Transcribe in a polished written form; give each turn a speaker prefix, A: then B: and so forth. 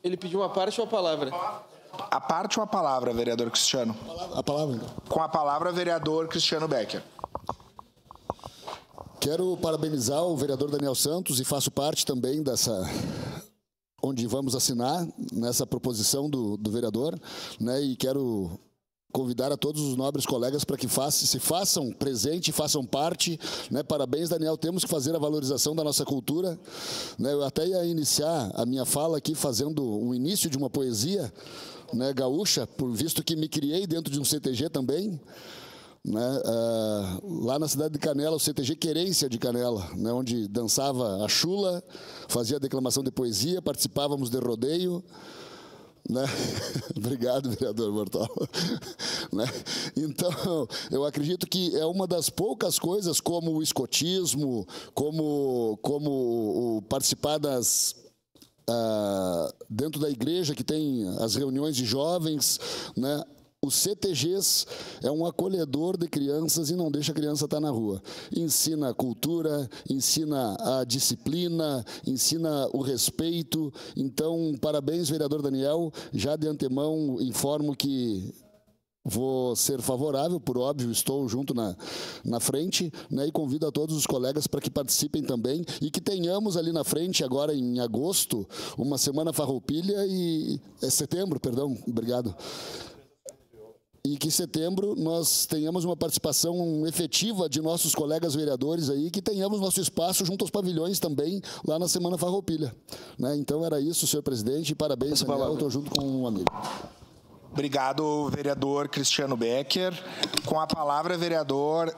A: Ele pediu uma parte ou a palavra?
B: A parte ou a palavra, vereador Cristiano?
C: A palavra, então.
B: Com a palavra, vereador Cristiano Becker.
C: Quero parabenizar o vereador Daniel Santos e faço parte também dessa... onde vamos assinar nessa proposição do vereador, né? E quero convidar a todos os nobres colegas para que se façam presente, façam parte, né? Parabéns, Daniel, temos que fazer a valorização da nossa cultura, né? Eu até ia iniciar a minha fala aqui fazendo o início de uma poesia, né, gaúcha, por visto que me criei dentro de um CTG também, né, lá na cidade de Canela, o CTG Querência de Canela, né, onde dançava a chula, fazia declamação de poesia, participávamos de rodeio, né? Obrigado, vereador Mortal. Né? Então, eu acredito que é uma das poucas coisas, como o escotismo, como o participar dentro da igreja, que tem as reuniões de jovens, né? Os CTGs é um acolhedor de crianças e não deixa a criança estar na rua. Ensina a cultura, ensina a disciplina, ensina o respeito. Então, parabéns, vereador Daniel. Já de antemão, informo que vou ser favorável, por óbvio, estou junto na frente, né, e convido a todos os colegas para que participem também e que tenhamos ali na frente, agora em agosto, uma semana farroupilha e... setembro, perdão, obrigado. E que em setembro nós tenhamos uma participação efetiva de nossos colegas vereadores aí, que tenhamos nosso espaço junto aos pavilhões também, lá na Semana Farroupilha. Né? Então era isso, senhor presidente, parabéns, Daniel, estou junto com um amigo.
B: Obrigado, vereador Cristiano Becker. Com a palavra, vereador